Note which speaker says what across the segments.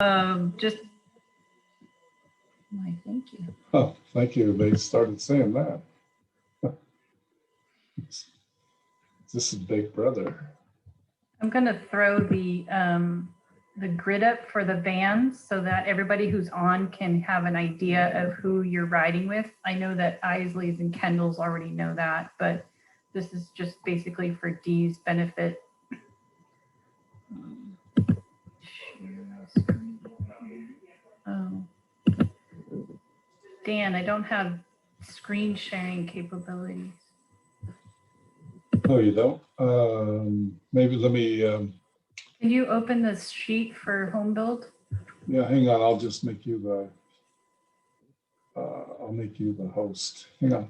Speaker 1: Just, why, thank you.
Speaker 2: Oh, thank you. They started saying that. This is Big Brother.
Speaker 1: I'm going to throw the grid up for the vans so that everybody who's on can have an idea of who you're riding with. I know that Isley's and Kendall's already know that, but this is just basically for Dee's benefit. Oh. Dan, I don't have screen sharing capabilities.
Speaker 2: Oh, you don't? Maybe let me.
Speaker 1: Can you open this sheet for home build?
Speaker 2: Yeah, hang on. I'll just make you the. I'll make you the host. Hang on.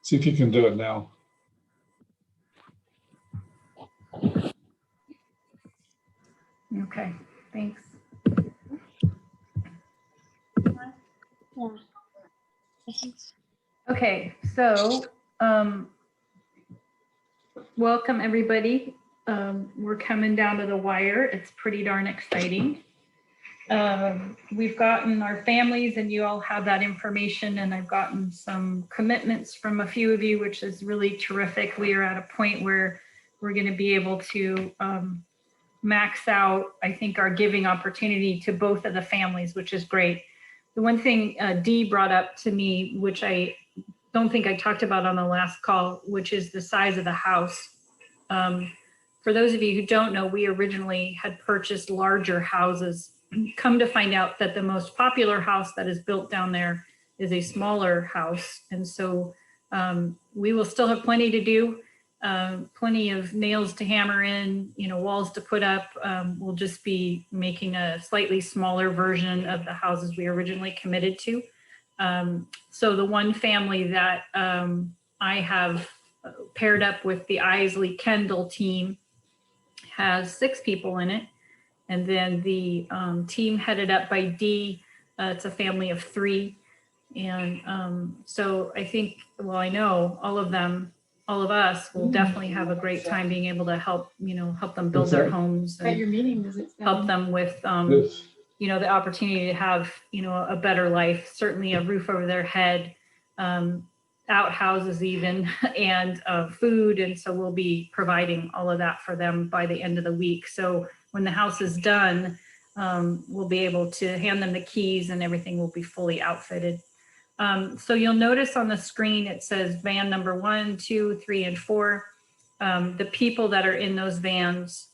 Speaker 2: See if you can do it now.
Speaker 1: Okay, thanks.
Speaker 3: Yeah.
Speaker 1: Okay, so welcome everybody. We're coming down to the wire. It's pretty darn exciting. We've gotten our families and you all have that information, and I've gotten some commitments from a few of you, which is really terrific. We are at a point where we're going to be able to max out, I think, our giving opportunity to both of the families, which is great. The one thing Dee brought up to me, which I don't think I talked about on the last call, which is the size of the house. For those of you who don't know, we originally had purchased larger houses. Come to find out that the most popular house that is built down there is a smaller house. And so we will still have plenty to do, plenty of nails to hammer in, walls to put up. We'll just be making a slightly smaller version of the houses we originally committed to. So the one family that I have paired up with the Isley Kendall team has 6 people in it. And then the team headed up by Dee, it's a family of 3. And so I think, well, I know all of us will definitely have a great time being able to help, help them build their homes.
Speaker 3: At your meeting, does it
Speaker 1: help them with, the opportunity to have, a better life, certainly a roof over their head, outhouses even, and food. And so we'll be providing all of that for them by the end of the week. So when the house is done, we'll be able to hand them the keys and everything will be fully outfitted. So you'll notice on the screen, it says van number 1, 2, 3, and 4. The people that are in those vans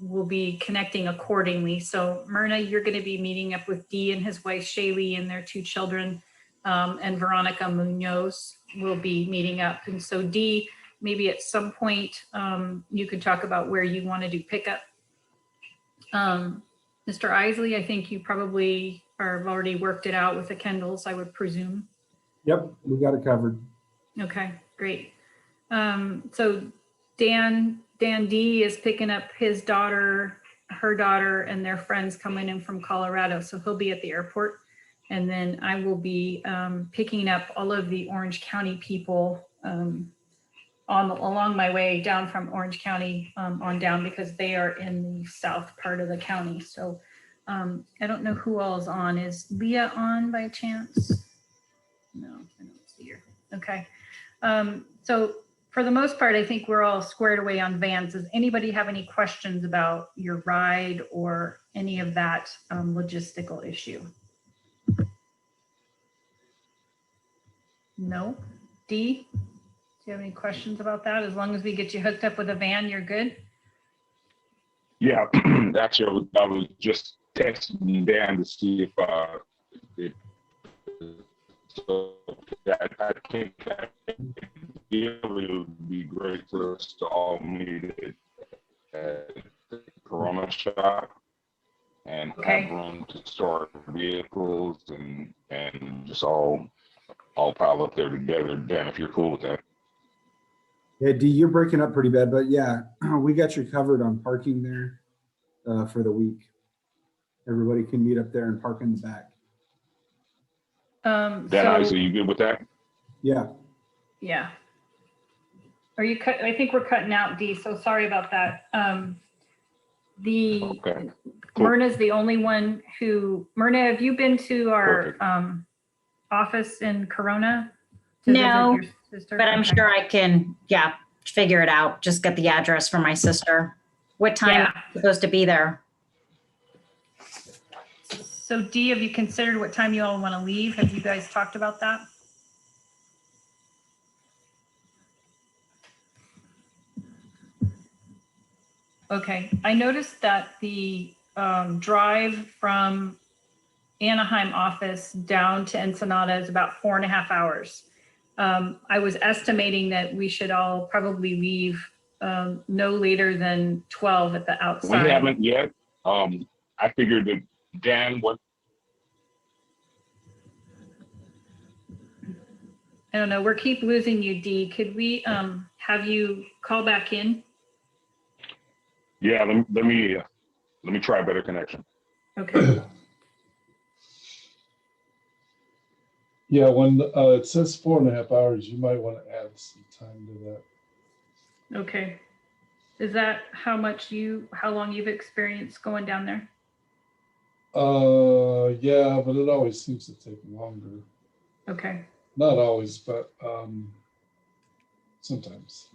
Speaker 1: will be connecting accordingly. So Myrna, you're going to be meeting up with Dee and his wife, Shaylee, and their 2 children. And Veronica Munoz will be meeting up. And so Dee, maybe at some point, you could talk about where you want to do pickup. Mr. Isley, I think you probably have already worked it out with the Kendalls, I would presume.
Speaker 4: Yep, we got it covered.
Speaker 1: Okay, great. So Dan D is picking up his daughter, her daughter, and their friends coming in from Colorado. So he'll be at the airport. And then I will be picking up all of the Orange County people along my way down from Orange County on down, because they are in the south part of the county. So I don't know who all is on. Is Leah on by chance? No, I don't see her. Okay. So for the most part, I think we're all squared away on vans. Does anybody have any questions about your ride or any of that logistical issue? No? Dee, do you have any questions about that? As long as we get you hooked up with a van, you're good?
Speaker 5: Yeah, actually, I was just texting Dan to see if so I think that it would be great for us to all meet at the Corona shop and have room to store vehicles and just all pile up there together. Dan, if you're cool with that.
Speaker 4: Yeah, Dee, you're breaking up pretty bad, but yeah, we got you covered on parking there for the week. Everybody can meet up there and park in the back.
Speaker 5: Dan,
Speaker 1: So
Speaker 5: so you good with that?
Speaker 4: Yeah.
Speaker 1: yeah. Are you cut? I think we're cutting out, Dee, so sorry about that.
Speaker 5: Okay. Cool.
Speaker 1: Myrna's the only one Myrna, have you been to our
Speaker 5: Perfect.
Speaker 1: office in Corona? to visit
Speaker 6: No,
Speaker 1: your sister?
Speaker 6: but I'm
Speaker 1: Okay.
Speaker 6: sure I can, yeah, figure it out. Just get the address for my sister. What time
Speaker 1: Yeah.
Speaker 6: am I supposed to be there?
Speaker 1: So Dee, have you considered what time you all want to leave? Have you guys talked about that? Okay, I noticed that the drive from Anaheim office down to Ensenada is about 4.5 hours. I was estimating that we should all probably leave no later than 12 at the
Speaker 5: We
Speaker 1: outside.
Speaker 5: haven't yet. I figured that Dan, what,
Speaker 1: I don't know, we're keep losing you, Dee. Could we have you call back in?
Speaker 5: yeah, let me try a better connection.
Speaker 1: Okay,
Speaker 2: Yeah, when it says 4.5 hours, you might want to add some time to that.
Speaker 1: okay. Is that how long you've experienced going down there?
Speaker 2: Yeah, but it always seems to take longer.
Speaker 1: Okay,
Speaker 2: Not always, but sometimes.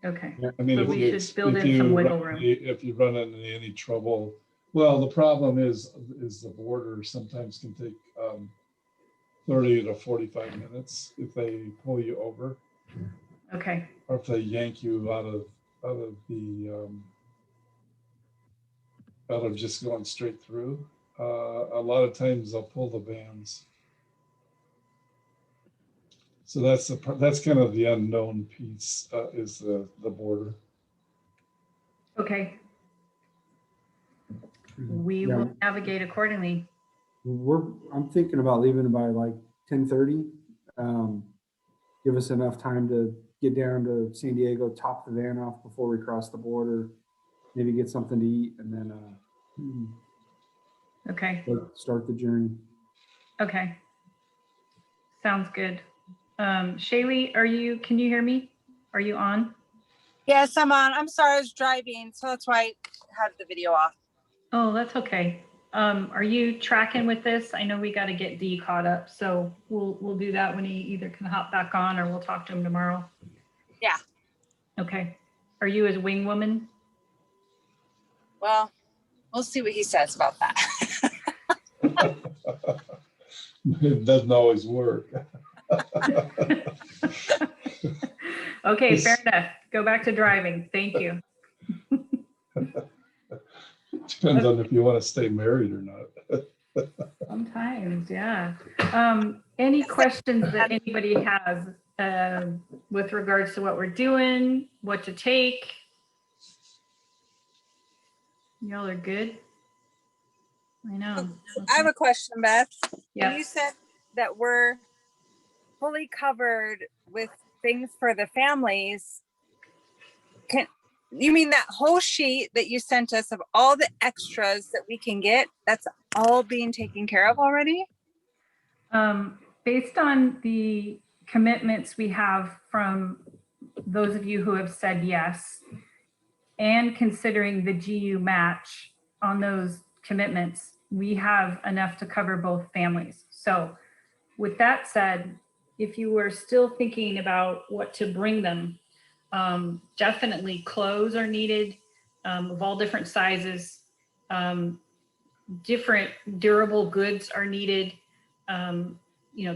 Speaker 1: okay.
Speaker 2: I mean,
Speaker 1: So
Speaker 2: if
Speaker 1: we
Speaker 2: you,
Speaker 1: should build
Speaker 2: if
Speaker 1: in some
Speaker 2: you
Speaker 1: wiggle
Speaker 2: run,
Speaker 1: room.
Speaker 2: if you run into any trouble, well, the problem is the border sometimes can take 30 to 45 minutes if they pull you over,
Speaker 1: Okay,
Speaker 2: or if they yank you out of the out of just going straight through. A lot of times they'll pull the vans. So that's kind of the unknown piece is the border.
Speaker 1: okay. We
Speaker 4: Yeah.
Speaker 1: will navigate accordingly.
Speaker 4: I'm thinking about leaving by like 10:30. Give us enough time to get down to San Diego, top the van off before we cross the border, maybe get something to eat, and then
Speaker 1: Okay,
Speaker 4: start the journey.
Speaker 1: okay. Sounds good. Shaylee, can you hear me? Are you on?
Speaker 3: Yes, I'm on. I'm sorry, I was driving, so that's why I had the video off.
Speaker 1: Oh, that's okay. Are you tracking with this? I know we got to get Dee caught up, so we'll do that when he either can hop back on or we'll talk to him tomorrow.
Speaker 3: Yeah.
Speaker 1: Okay. Are you his wing woman?
Speaker 3: Well, we'll see what he says about that.
Speaker 2: It doesn't always work.
Speaker 1: Okay, fair enough. Go back to driving. Thank you.
Speaker 2: Depends on if you want to stay married or not.
Speaker 1: Sometimes, yeah. Any questions that anybody has with regards to what we're doing, what to take? Y'all are good? I know.
Speaker 3: I have a question, Beth.
Speaker 1: Yeah.
Speaker 3: You said that we're fully covered with things for the families. Can you mean that whole sheet that you sent us of all the extras that we can get? That's all being taken care of already?
Speaker 1: Based on the commitments we have from those of you who have said yes, and considering the GU match on those commitments, we have enough to cover both families. So with that said, if you were still thinking about what to bring them, definitely clothes are needed of all different sizes. Different durable goods are needed.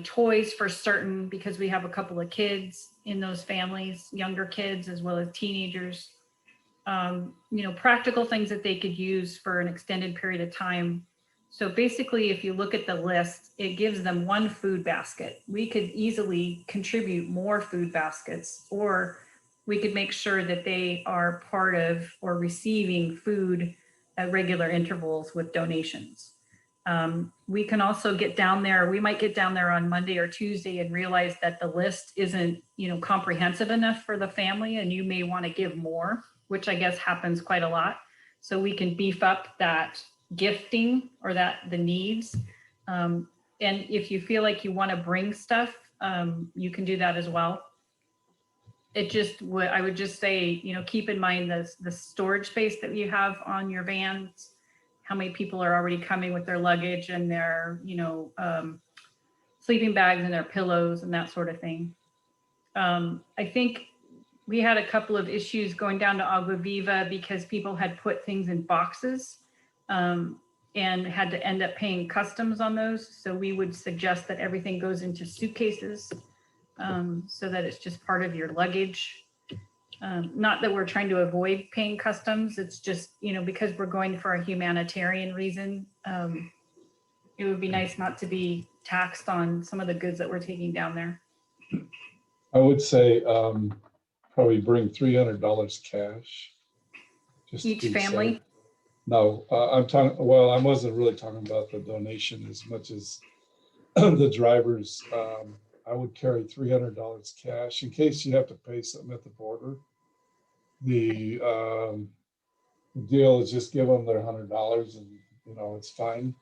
Speaker 1: Toys for certain, because we have a couple of kids in those families, younger kids as well as teenagers. Practical things that they could use for an extended period of time. So basically, if you look at the list, it gives them one food basket. We could easily contribute more food baskets, or we could make sure that they are part of or receiving food at regular intervals with donations. We can also get down there. We might get down there on Monday or Tuesday and realize that the list isn't, comprehensive enough for the family, and you may want to give more, which I guess happens quite a lot. So we can beef up that gifting or the needs. And if you feel like you want to bring stuff, you can do that as well. It just would, I would just say, keep in mind the storage space that you have on your vans, how many people are already coming with their luggage and their, sleeping bags and their pillows and that sort of thing. I think we had a couple of issues going down to Agua Viva because people had put things in boxes and had to end up paying customs on those. So we would suggest that everything goes into suitcases so that it's just part of your luggage. Not that we're trying to avoid paying customs. It's just, because we're going for a humanitarian reason, it would be nice not to be taxed on some of the goods that we're taking down there.
Speaker 2: I would say probably bring $300 cash. just to
Speaker 1: Each
Speaker 2: be
Speaker 1: family?
Speaker 2: safe. No, I'm talking, well, I wasn't really talking about the donation as much as the drivers. I would carry $300 cash in case you have to pay something at the border. The deal is just give them their $100 and it's fine.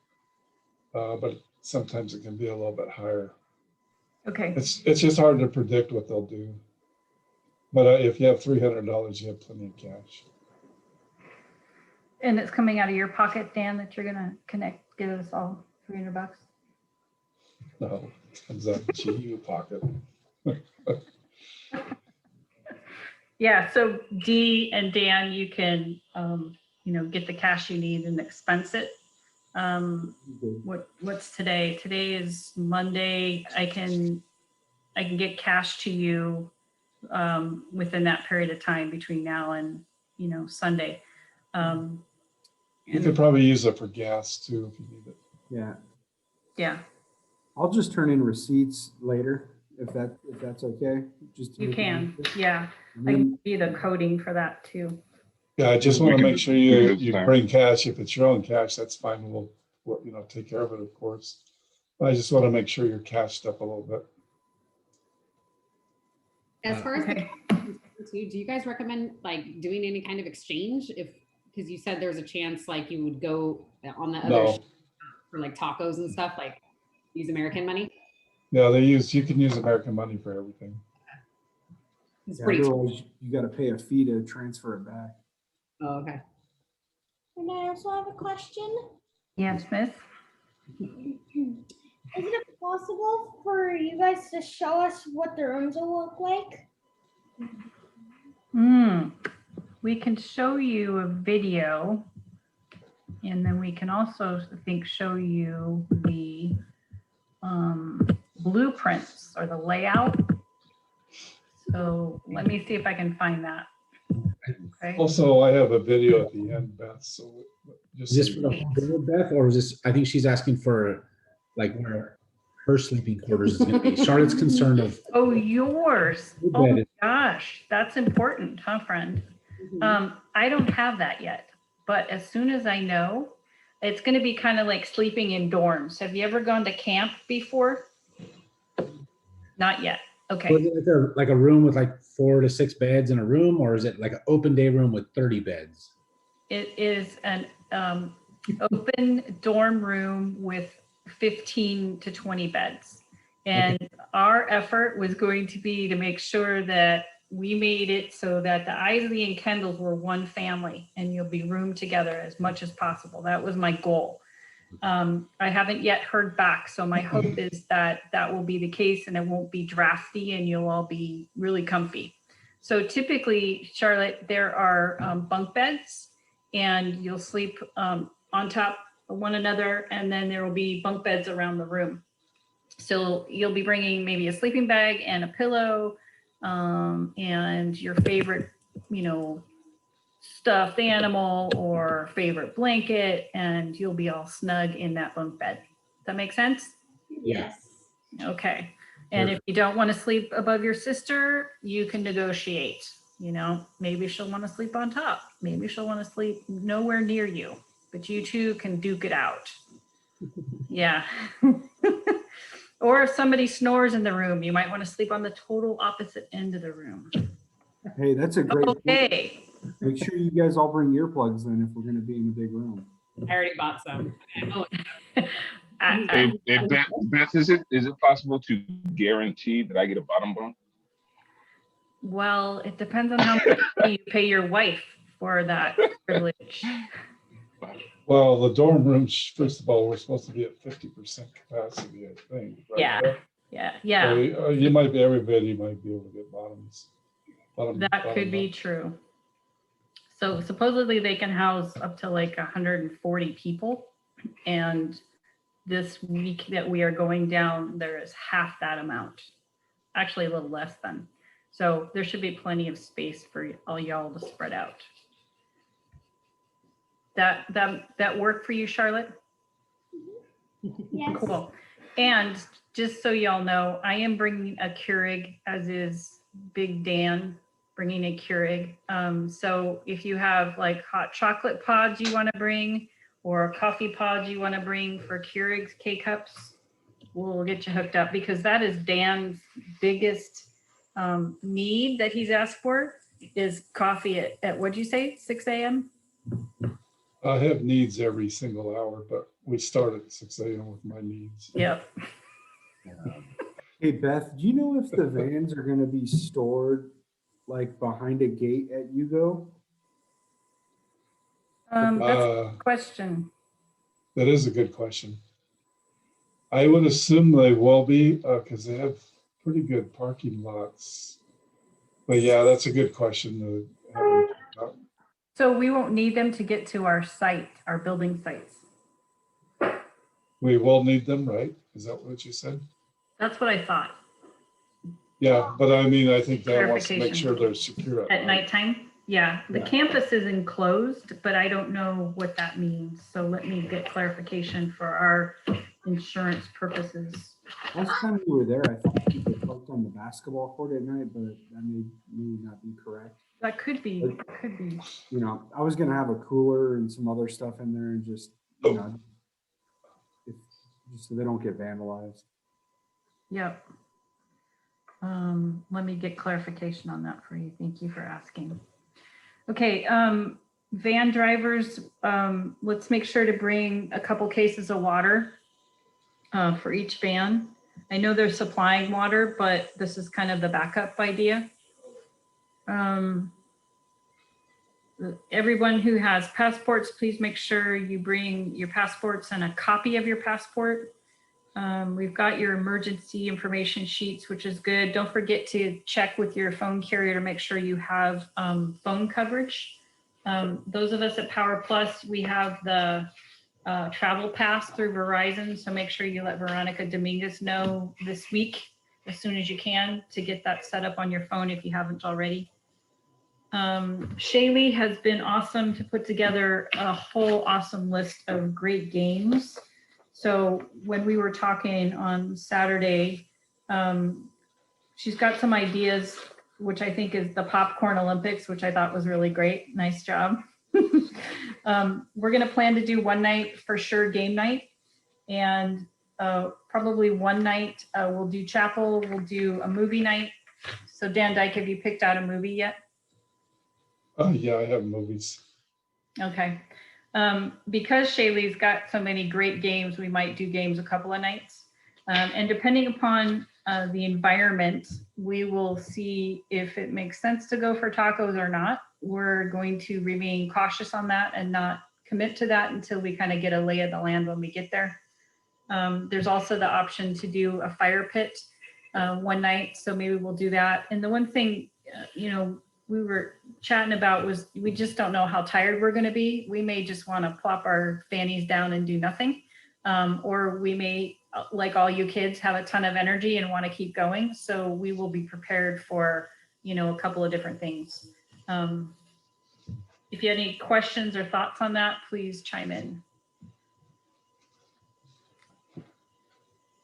Speaker 2: But sometimes it can be a little bit higher.
Speaker 1: Okay.
Speaker 2: It's just hard to predict what they'll do. But if you have $300, you have plenty of cash.
Speaker 1: And it's coming out of your pocket, Dan, that you're gonna give us all $300?
Speaker 2: No, it comes out of the GU pocket.
Speaker 1: Yeah, so Dee and Dan, you can, get the cash you need and expense it. What's today? Today is Monday. I can get cash to you within that period of time between now and, Sunday.
Speaker 2: You could probably use it for gas too if you need it.
Speaker 4: Yeah,
Speaker 1: Yeah,
Speaker 4: I'll just turn in receipts later if that's okay. Just to
Speaker 1: you
Speaker 4: make it
Speaker 1: can.
Speaker 4: easier.
Speaker 1: Yeah,
Speaker 4: And
Speaker 1: I can
Speaker 4: then-
Speaker 1: give you the coding for that too.
Speaker 2: Yeah, I just want to
Speaker 5: can
Speaker 2: make sure
Speaker 5: do
Speaker 2: you
Speaker 5: this now.
Speaker 2: bring cash. If it's your own cash, that's fine. We'll take care of it, of course. But I just want to make sure you're cashed up a little bit.
Speaker 7: As far as the
Speaker 1: Okay.
Speaker 7: too, do you guys recommend like doing any kind of exchange because you said there's a chance like you would go on the other
Speaker 2: No,
Speaker 7: for like tacos and stuff, like use American money?
Speaker 2: yeah, you can use American money for everything.
Speaker 7: It's
Speaker 4: Yeah,
Speaker 7: pretty.
Speaker 4: otherwise you got to pay a fee to transfer it back.
Speaker 7: Oh, okay.
Speaker 8: And I also have a question.
Speaker 1: Yes, Miss?
Speaker 8: Is it possible for you guys to show us what the rooms will look like?
Speaker 1: We can show you a video, and then we can also, I think, show you the blueprints or the layout. So let me see if I can find that. Okay.
Speaker 2: Also, I have a video at the end, Beth, so just.
Speaker 9: Is this for the whole build, Beth, or is this, I think she's asking for like where her sleeping quarters is gonna be. Charlotte's concerned of.
Speaker 1: Oh, yours.
Speaker 9: Your
Speaker 1: Oh
Speaker 9: bed
Speaker 1: my
Speaker 9: is-
Speaker 1: gosh, that's important, huh, friend? I don't have that yet, but as soon as I know, it's going to be kind of like sleeping in dorms. Have you ever gone to camp before? Not yet.
Speaker 9: Was
Speaker 1: Okay.
Speaker 9: it like a room with like 4 to 6 beds in a room, or is it like an open day room with 30 beds?
Speaker 1: It is an open dorm room with 15 to 20 beds. And our effort was going to be to make sure that we made it so that the Isley and Kendalls were one family and you'll be roomed together as much as possible. That was my goal. I haven't yet heard back. So my hope is that that will be the case and it won't be drafty and you'll all be really comfy. So typically, Charlotte, there are bunk beds and you'll sleep on top of one another, and then there will be bunk beds around the room. So you'll be bringing maybe a sleeping bag and a pillow and your favorite, stuffed animal or favorite blanket, and you'll be all snug in that bunk bed. Does that make sense?
Speaker 9: Yeah.
Speaker 1: Okay. And if you don't want to sleep above your sister, you can negotiate. Maybe she'll want to sleep on top. Maybe she'll want to sleep nowhere near you, but you two can duke it out. Yeah. Or if somebody snores in the room, you might want to sleep on the total opposite end of the room.
Speaker 4: Hey, that's a great.
Speaker 1: Okay.
Speaker 4: Make sure you guys all bring earplugs then if we're going to be in a big room.
Speaker 7: I already bought some. Oh,
Speaker 5: Hey, Beth, is it possible to guarantee that I get a bottom bunk?
Speaker 1: Well, it depends on how much you pay your wife for that privilege.
Speaker 2: Well, the dorm rooms, first of all, we're supposed to be at 50% capacity, I think. Right,
Speaker 1: Yeah.
Speaker 2: Beth?
Speaker 1: Yeah,
Speaker 2: So you might be, everybody might be able to get bottoms.
Speaker 1: that could be true. So supposedly they can house up to like 140 people. And this week that we are going down, there is half that amount, actually a little less than. So there should be plenty of space for all y'all to spread out. That work for you, Charlotte?
Speaker 8: Yes.
Speaker 1: Cool. And just so y'all know, I am bringing a Keurig, as is Big Dan bringing a Keurig. So if you have like hot chocolate pods you want to bring, or coffee pods you want to bring for Keurig's K-Cups, we'll get you hooked up, because that is Dan's biggest need that he's asked for is coffee at what'd you say, 6 a.m.?
Speaker 2: I have needs every single hour, but we start at 6 a.m. with my needs.
Speaker 1: Yep.
Speaker 4: Hey, Beth, do you know if the vans are gonna be stored like behind a gate at Yugo?
Speaker 1: That's a good question.
Speaker 2: That is a good question. I would assume they will be, because they have pretty good parking lots. But yeah, that's a good question to have them checked out.
Speaker 1: So we won't need them to get to our site, our building sites.
Speaker 2: We will need them, right? Is that what you said?
Speaker 1: That's what I thought.
Speaker 2: Yeah, but I mean, I think that wants to make
Speaker 1: Clarification.
Speaker 2: sure they're secure
Speaker 1: At nighttime? Yeah, the
Speaker 2: Yeah.
Speaker 1: campus is enclosed, but I don't know what that means. So let me get clarification for our insurance purposes.
Speaker 4: Last time we were there, I thought people parked on the basketball court at night, but that may not be correct.
Speaker 1: That could be,
Speaker 4: You know, I was gonna have a cooler and some other stuff in there and just, you know, just so they don't get vandalized.
Speaker 1: Yep. Let me get clarification on that for you. Thank you for asking. Okay, van drivers, let's make sure to bring a couple cases of water for each van. I know they're supplying water, but this is kind of the backup idea. Everyone who has passports, please make sure you bring your passports and a copy of your passport. We've got your emergency information sheets, which is good. Don't forget to check with your phone carrier to make sure you have phone coverage. Those of us at Power Plus, we have the travel pass through Verizon. So make sure you let Veronica Dominguez know this week as soon as you can to get that set up on your phone if you haven't already. Shaylee has been awesome to put together a whole awesome list of great games. So when we were talking on Saturday, she's got some ideas, which I think is the Popcorn Olympics, which I thought was really great. Nice job. We're going to plan to do one night for sure, game night. And probably one night we'll do chapel, we'll do a movie night. So Dan Dyke, have you picked out a movie yet?
Speaker 2: Oh, yeah, I have movies.
Speaker 1: Okay. Because Shaylee's got so many great games, we might do games a couple of nights. And depending upon the environment, we will see if it makes sense to go for tacos or not. We're going to remain cautious on that and not commit to that until we kind of get a lay of the land when we get there. There's also the option to do a fire pit one night. So maybe we'll do that. And the one thing, you know, we were chatting about was we just don't know how tired we're going to be. We may just want to plop our fannies down and do nothing. Or we may, like all you kids, have a ton of energy and want to keep going. So we will be prepared for, you know, a couple of different things. If you have any questions or thoughts on that, please chime in.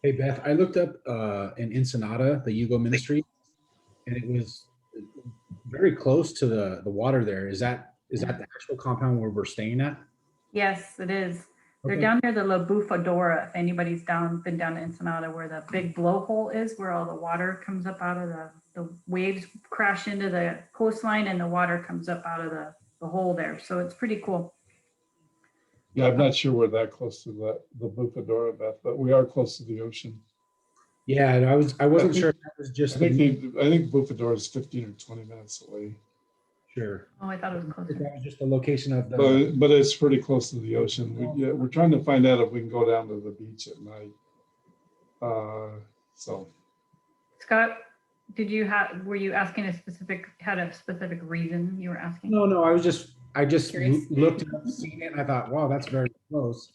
Speaker 9: Hey, Beth, I looked up in Ensenada, the Yugo ministry, and it was very close to the water there. Is that the actual compound where we're staying at?
Speaker 1: Yes, it is. They're
Speaker 9: Okay.
Speaker 1: down near the La Bufadora. If anybody's been down to Ensenada, where the big blowhole is, where all the water comes up out of the waves crash into the coastline and the water comes up out of the hole there. So it's pretty cool.
Speaker 2: Yeah, I'm not sure we're that close to the Bufadora, Beth, but we are close to the ocean.
Speaker 9: Yeah, and I wasn't sure if that was
Speaker 2: I
Speaker 9: just
Speaker 2: think
Speaker 9: the,
Speaker 2: I think Bufador is 15 or 20 minutes away,
Speaker 9: sure.
Speaker 1: Oh, I thought it was
Speaker 9: If
Speaker 1: closer.
Speaker 9: that was just the location of the,
Speaker 2: but it's pretty close to the ocean. Yeah, we're trying to find out if we can go down to the beach at night. So
Speaker 1: Scott, were you asking had a specific reason you were asking?
Speaker 9: no, I just
Speaker 7: Curious.
Speaker 9: looked it up, seen it, and I thought, wow, that's very close.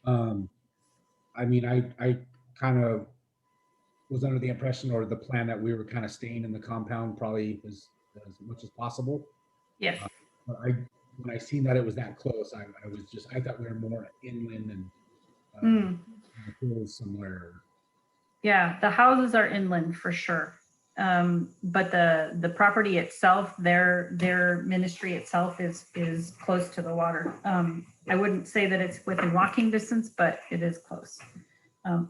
Speaker 9: I mean, I kind of was under the impression or the plan that we were kind of staying in the compound probably as much as possible.
Speaker 1: Yes.
Speaker 9: But when I seen that it was that close, I thought we were more inland and
Speaker 1: Mm.
Speaker 9: in the hills somewhere.
Speaker 1: Yeah, the houses are inland for sure. But the property itself, their ministry itself is close to the water. I wouldn't say that it's within walking distance, but it is close.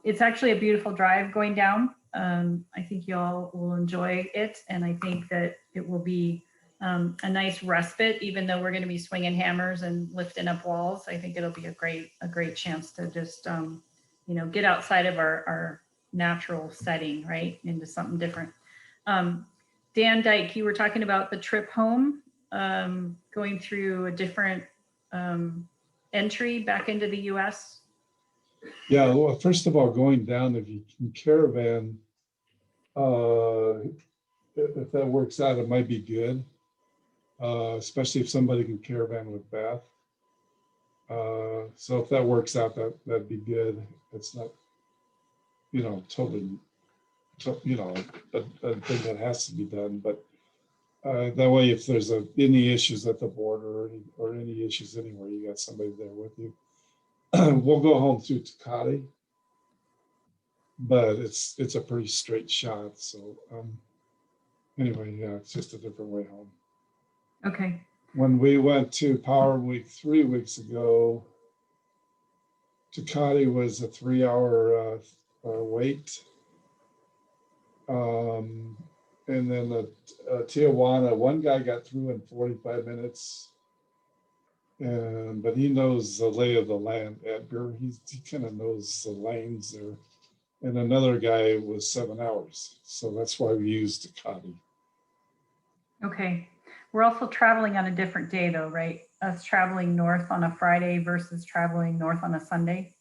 Speaker 1: It's actually a beautiful drive going down. I think you all will enjoy it. And I think that it will be a nice respite, even though we're going to be swinging hammers and lifting up walls. I think it'll be a great chance to just, get outside of our natural setting, right, into something different. Dan Dyke, you were talking about the trip home, going through a different entry back into the US.
Speaker 2: yeah, well, first of all, going down, if you can caravan, if that works out, it might be good. Especially if somebody can caravan with Beth. So if that works out, that'd be good. It's not, totally, a thing that has to be done. But that way, if there's any issues at the border or any issues anywhere, you got somebody there with you. We'll go home through Tecate, but it's a pretty straight shot. So anyway, yeah, it's just a different way home.
Speaker 1: Okay.
Speaker 2: When we went to Power Week 3 weeks ago, Tecate was a 3-hour wait. And then Tijuana, one guy got through in 45 minutes. But he knows the lay of the land, Edgar. He kind of knows the lanes there. And another guy was 7 hours. So that's why we used Tecate.
Speaker 1: Okay. We're also traveling on a different day though, right? Us traveling north on a Friday versus traveling north on a Sunday.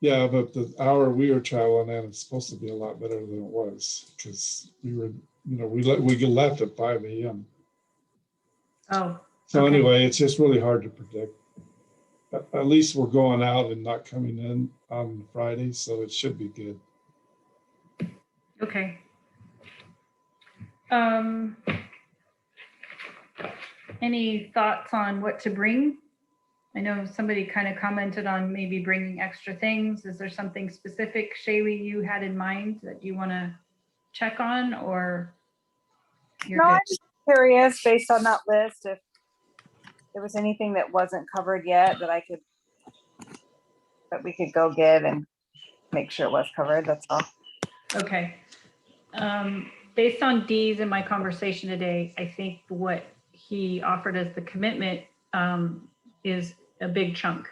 Speaker 2: Yeah, but the hour we were traveling at, it's supposed to be a lot better than it was because we were, we left at 5 a.m.
Speaker 1: Oh.
Speaker 2: So
Speaker 1: okay.
Speaker 2: anyway, it's just really hard to predict. At least we're going out and not coming in on Friday, so it should be good.
Speaker 1: Okay. Any thoughts on what to bring? I know somebody kind of commented on maybe bringing extra things. Is there something specific, Shaylee, you had in mind that you want to check on, or you're
Speaker 3: No,
Speaker 1: good?
Speaker 3: I'm just curious based on that list if there was anything that wasn't covered yet that we could go get and make sure it was covered. That's all.
Speaker 1: Okay. Based on Dee's and my conversation today, I think what he offered as the commitment is a big chunk.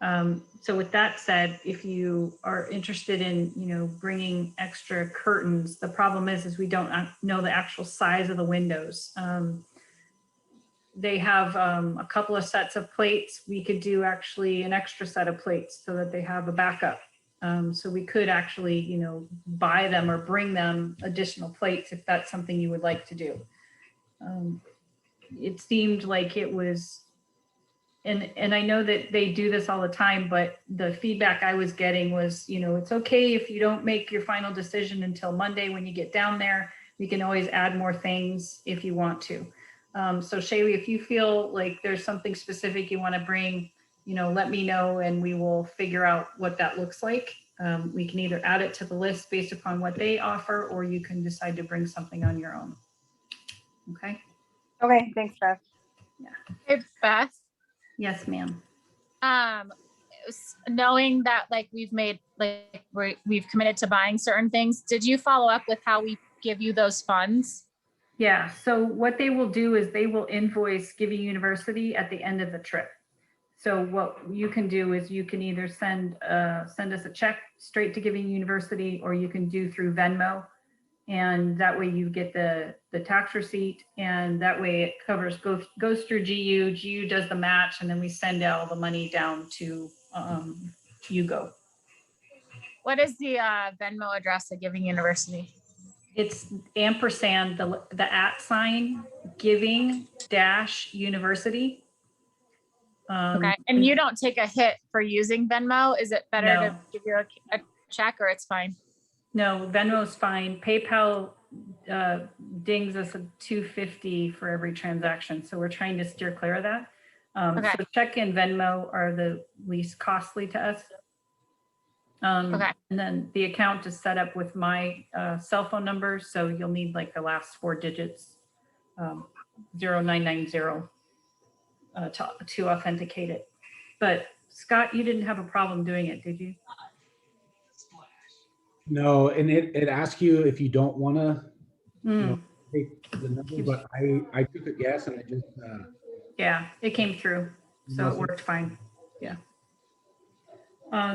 Speaker 1: So with that said, if you are interested in, bringing extra curtains, the problem is we don't know the actual size of the windows. They have a couple of sets of plates. We could do actually an extra set of plates so that they have a backup. So we could actually, buy them or bring them additional plates if that's something you would like to do. It seemed like it was, and I know that they do this all the time, but the feedback I was getting was, it's okay if you don't make your final decision until Monday when you get down there. We can always add more things if you want to. So Shaylee, if you feel like there's something specific you want to bring, let me know and we will figure out what that looks like. We can either add it to the list based upon what they offer, or you can decide to bring something on your own. Okay.
Speaker 3: Okay, thanks, Beth.
Speaker 10: Hey, Beth.
Speaker 1: Yes, ma'am.
Speaker 10: Knowing that we've committed to buying certain things, did you follow up with how we give you those funds?
Speaker 1: Yeah. So what they will do is they will invoice Giving University at the end of the trip. So what you can do is you can either send us a check straight to Giving University, or you can do through Venmo. And that way you get the tax receipt, and that way it goes through GU. GU does the match, and then we send all the money down to Hugo.
Speaker 10: What is the Venmo address at Giving University?
Speaker 1: It's ampersand, the @ sign, Giving -University.
Speaker 10: Okay. And you don't take a hit for using Venmo? Is it better to
Speaker 1: No.
Speaker 10: give you a check, or it's fine?
Speaker 1: No, Venmo's fine. PayPal dings us a $2.50 for every transaction. So we're trying to steer clear of that.
Speaker 10: Okay.
Speaker 1: So check and Venmo are the least costly to us.
Speaker 10: Okay.
Speaker 1: And then the account is set up with my cell phone number. So you'll need like the last 4 digits, 0990 to authenticate it. But Scott, you didn't have a problem doing it, did you?
Speaker 9: No, and it asks you if you don't want to
Speaker 1: Mm,
Speaker 9: take the number, but I took a guess and I just
Speaker 1: yeah, it came through. So it
Speaker 9: Nothing.
Speaker 1: worked fine. Yeah.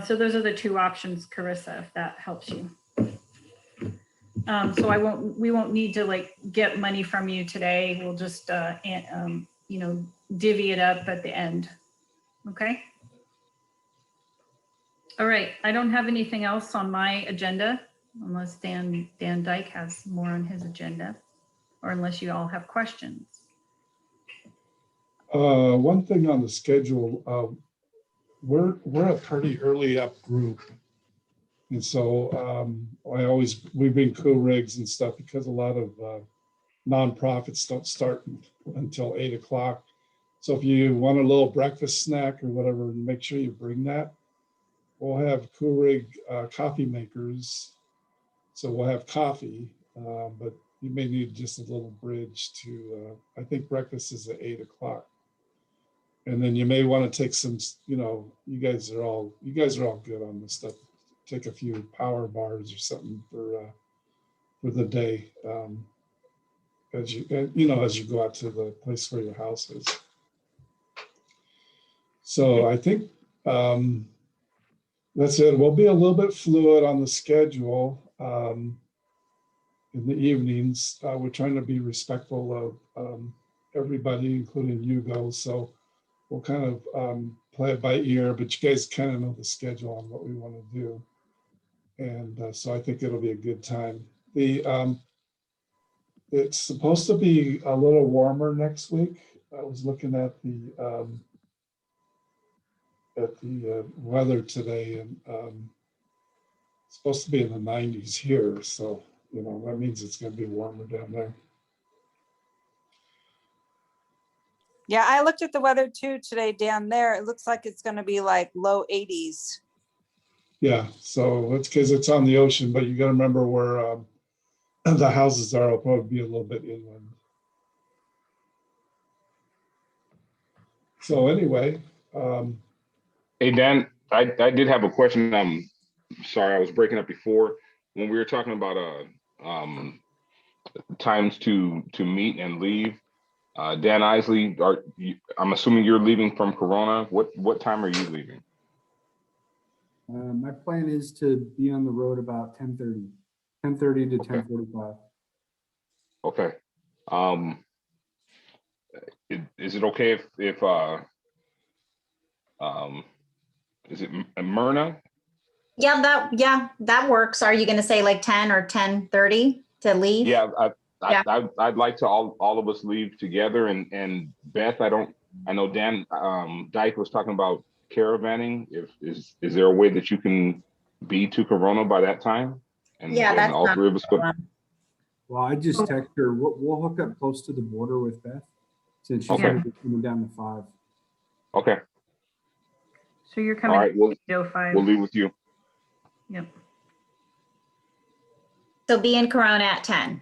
Speaker 1: So those are the 2 options, Carissa, if that helps you. So we won't need to like get money from you today. We'll just, divvy it up at the end. Okay. All right. I don't have anything else on my agenda unless Dan Dyke has more on his agenda, or unless you all have questions.
Speaker 2: One thing on the schedule, we're a pretty early up group. And so we bring cool rigs and stuff because a lot of nonprofits don't start until 8 o'clock. So if you want a little breakfast snack or whatever, make sure you bring that. We'll have cool rig coffee makers. So we'll have coffee, but you may need just a little bridge to, I think breakfast is at 8 o'clock. And then you may want to take some, you guys are all good on this stuff. Take a few power bars or something for the day, as you go out to the place where your house is. So I think that's it. We'll be a little bit fluid on the schedule in the evenings. We're trying to be respectful of everybody, including Hugo. So we'll kind of play it by ear, but you guys kind of know the schedule on what we want to do. And so I think it'll be a good time. It's supposed to be a little warmer next week. I was looking at the weather today, and it's supposed to be in the 90s here. So, that means it's going to be warmer down there.
Speaker 3: Yeah, I looked at the weather too today down there. It looks like it's going to be like low 80s.
Speaker 2: Yeah, so it's because it's on the ocean, but you got to remember where the houses are. Will probably be a little bit inland. So anyway,
Speaker 5: Hey, Dan, I did have a question. I'm sorry, I was breaking up before when we were talking about times to meet and leave. Dan Isley, I'm assuming you're leaving from Corona. What time are you leaving?
Speaker 4: My plan is to be on the road about 10:30 to 10:45.
Speaker 5: Okay. Is it okay if is it Myrna?
Speaker 6: Yeah, that works. Are you going to say like 10 or 10:30 to leave?
Speaker 5: Yeah,
Speaker 6: Yeah.
Speaker 5: I'd like to all of us leave together, and Beth, I know Dan Dyke was talking about caravanning. Is there a way that you can be to Corona by that time? And
Speaker 6: Yeah, that's
Speaker 5: all
Speaker 6: not
Speaker 5: 3 of us could.
Speaker 4: Well, I just text her. We'll hook up close to the border with Beth since she's
Speaker 5: Okay.
Speaker 4: going to be coming down to 5.
Speaker 5: Okay.
Speaker 1: So you're
Speaker 5: All
Speaker 1: coming
Speaker 5: right.
Speaker 1: to 05.
Speaker 5: We'll leave with you.
Speaker 1: Yep.
Speaker 6: So be in Corona at 10.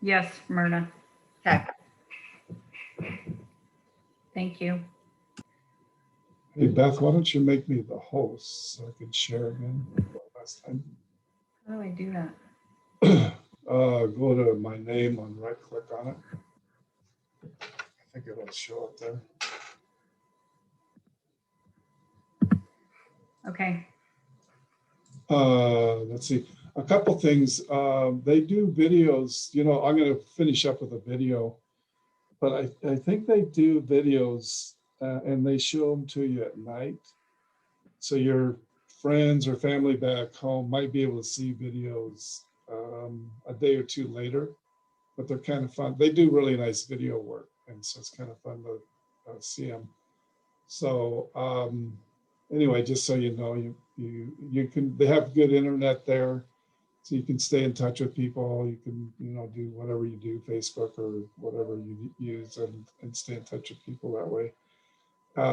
Speaker 1: Yes, Myrna.
Speaker 6: Okay.
Speaker 1: Thank you.
Speaker 2: hey Beth, why don't you make me the host so I can share again like last time?
Speaker 1: How do I do that?
Speaker 2: Go to my name and right click on it. I think it'll show up there.
Speaker 1: Okay.
Speaker 2: Let's see, a couple things. They do videos, you know, I'm gonna finish up with a video, but I think they do videos and they show them to you at night. So your friends or family back home might be able to see videos a day or two later, but they're kind of fun. They do really nice video work, and so it's kind of fun to see them. So anyway, just so you know, you can, they have good internet there, so you can stay in touch with people. You can, you know, do whatever you do, Facebook or whatever you use, and stay in touch with people that way.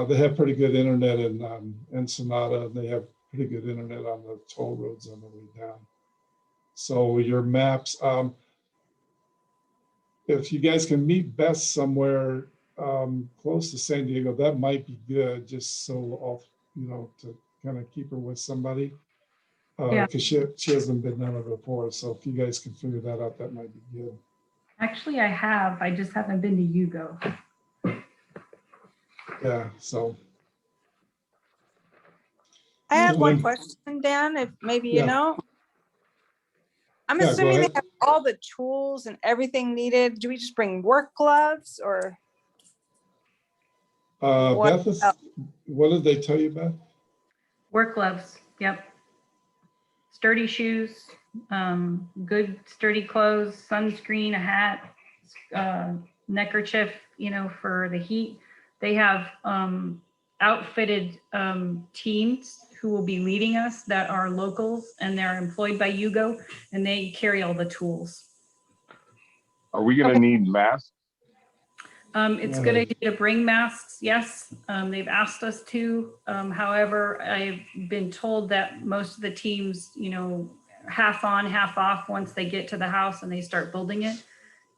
Speaker 2: They have pretty good internet in Ensenada, and they have pretty good internet on the toll roads on the way down. So your maps, if you guys can meet Beth somewhere close to San Diego, that might be good, just so I'll, you know, to kind of keep her with somebody.
Speaker 1: Yeah.
Speaker 2: Because she hasn't been down there before. So if you guys can figure that out, that might be good.
Speaker 1: Actually, I just haven't been to Hugo.
Speaker 2: Yeah, so.
Speaker 3: I have one
Speaker 2: Mhm.
Speaker 3: question, Dan, if maybe
Speaker 2: Yeah.
Speaker 3: you know. I'm
Speaker 2: Yeah, go
Speaker 3: assuming they
Speaker 2: ahead.
Speaker 3: have all the tools and everything needed. Do we just bring work gloves or? What
Speaker 2: Beth,
Speaker 3: else?
Speaker 2: what did they tell you, Beth?
Speaker 1: Work gloves. Yep. Sturdy shoes, good sturdy clothes, sunscreen, a hat, neckerchief, you know, for the heat. They have outfitted teams who will be leading us that are locals, and they're employed by Hugo, and they carry all the tools.
Speaker 5: Are we gonna need masks?
Speaker 1: It's a good idea to bring masks, yes. They've asked us to. However, I've been told that most of the teams, you know, half on, half off once they get to the house and they start building it.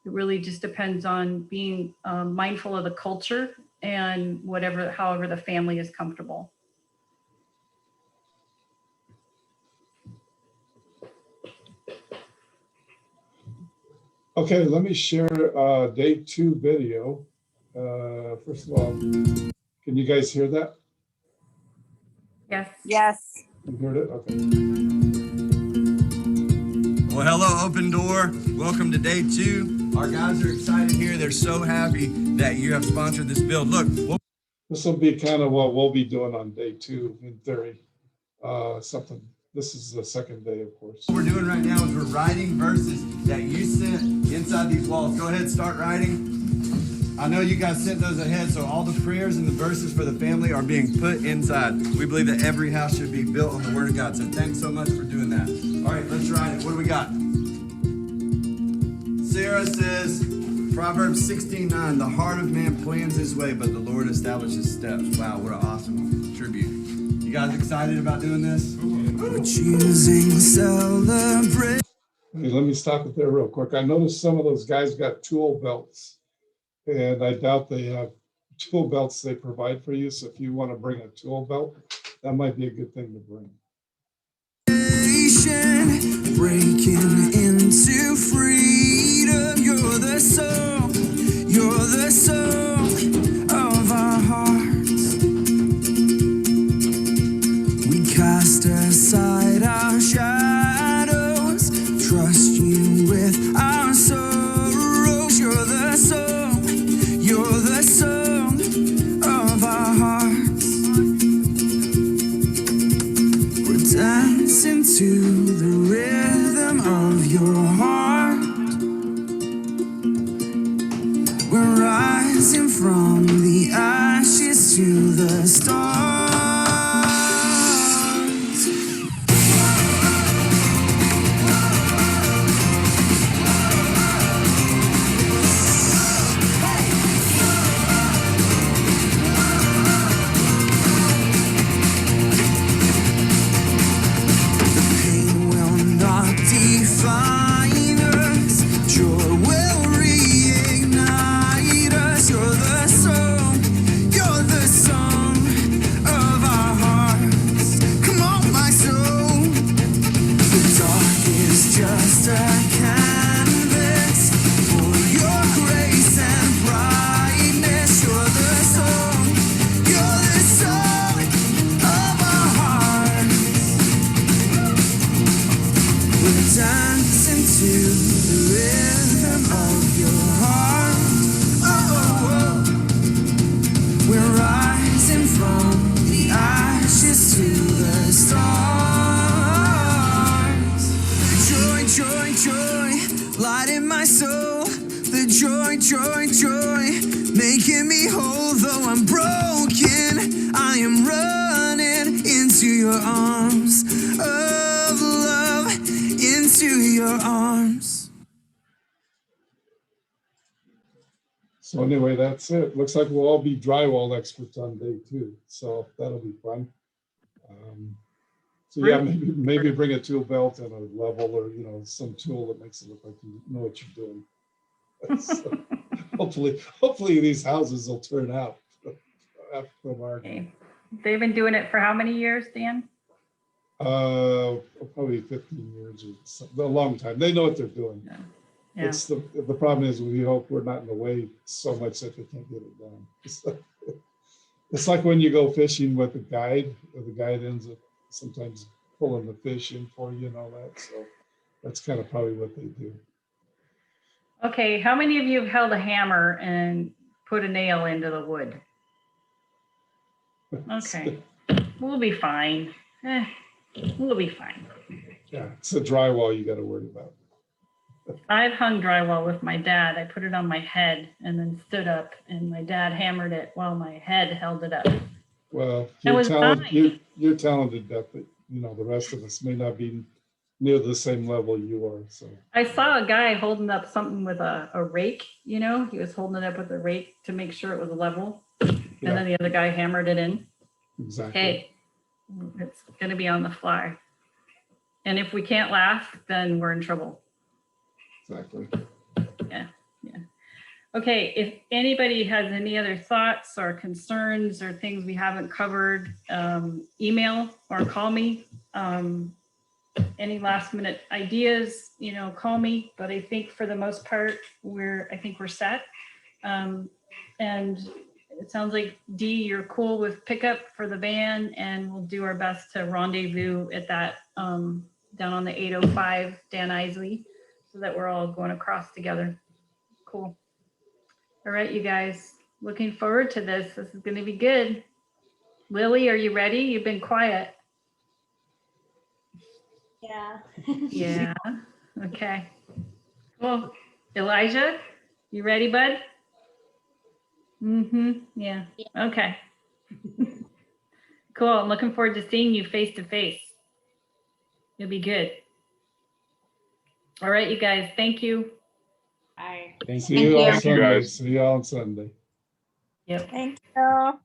Speaker 1: It really just depends on being mindful of the culture and however the family is comfortable.
Speaker 2: Okay, let me share day 2 video. First of all, can you guys hear that?
Speaker 1: Yes.
Speaker 3: Yes.
Speaker 2: You heard it? Okay.
Speaker 11: Well, hello, Open Door. Welcome to day 2. Our guys are excited here. They're so happy that you have sponsored this build. Look,
Speaker 2: This will be kind of what we'll be doing on day 2 in theory. This is the second day, of course.
Speaker 11: what we're doing right now is we're writing verses that you sent inside these walls. Go ahead, start writing. I know you guys sent those ahead, so all the prayers and the verses for the family are being put inside. We believe that every house should be built on the Word of God. So thanks so much for doing that. All right, let's write it. What do we got? Sarah says, Proverbs 16:9, the heart of man plans his way, but the Lord establishes steps. Wow, what an awesome tribute. You guys excited about doing this? We're choosing to celebrate.
Speaker 2: Hey, let me stop it there real quick. I noticed some of those guys got tool belts, and I doubt they have tool belts they provide for you. So if you want to bring a tool belt, that might be a good thing to bring.
Speaker 11: Breaking into freedom, you're the song of our hearts. We cast aside our shadows, trust you with our sorrows. You're the song of our hearts. We're dancing to the rhythm of your heart. We're rising from the ashes to the stars. Pain will not define us. Joy will reignite us. You're the song am running into your arms of love, into your arms.
Speaker 2: So anyway, that's it. Looks like we'll all be drywall experts on day 2. So that'll be fun. So yeah, maybe bring a tool belt and a level, or some tool that makes it look like you know what you're doing. So hopefully these houses will turn out from our
Speaker 1: Okay. They've been doing it for how many years, Dan?
Speaker 2: probably 15 years or something, a long time. They know what they're doing.
Speaker 1: Yeah.
Speaker 2: It's the problem is we hope we're not in the way so much that they can't get it done. It's like when you go fishing with a guide, or the guide ends up sometimes pulling the fish in for you and all that. So that's kind of probably what they do.
Speaker 1: Okay, how many of you have held a hammer and put a nail into the wood? Okay, we'll be fine. We'll be fine.
Speaker 2: Yeah, it's the drywall you got to worry about.
Speaker 1: I've hung drywall with my dad. I put it on my head and then stood up, and my dad hammered it while my head held it up.
Speaker 2: Well,
Speaker 1: That was fine.
Speaker 2: you're talented, Beth, but the rest of us may not be near the same level you are. So
Speaker 1: I saw a guy holding up something with a rake, he was holding it up with a rake to make sure it was level. And then the other guy hammered it in.
Speaker 2: Exactly.
Speaker 1: Hey, it's gonna be on the fly. And if we can't laugh, then we're in trouble.
Speaker 2: Exactly.
Speaker 1: Yeah. Okay, if anybody has any other thoughts or concerns or things we haven't covered, email or call me. Any last minute ideas, call me. But I think for the most part, we're set. And it sounds like Dee, you're cool with pickup for the van, and we'll do our best to rendezvous at that down on the 805 Dan Isley, so that we're all going across together. Cool. All right, you guys, looking forward to this. This is going to be good. Lily, are you ready? You've been quiet.
Speaker 8: Yeah.
Speaker 1: Yeah. Okay. Cool. Elijah, you ready, bud? Yeah. Okay. Cool. I'm looking forward to seeing you face to face. You'll be good. All right, you guys. Thank you.
Speaker 7: Bye.
Speaker 2: See you all
Speaker 6: you.
Speaker 2: Sunday.
Speaker 5: guys.
Speaker 2: See you all on Sunday.
Speaker 1: Yep.
Speaker 3: Thank you.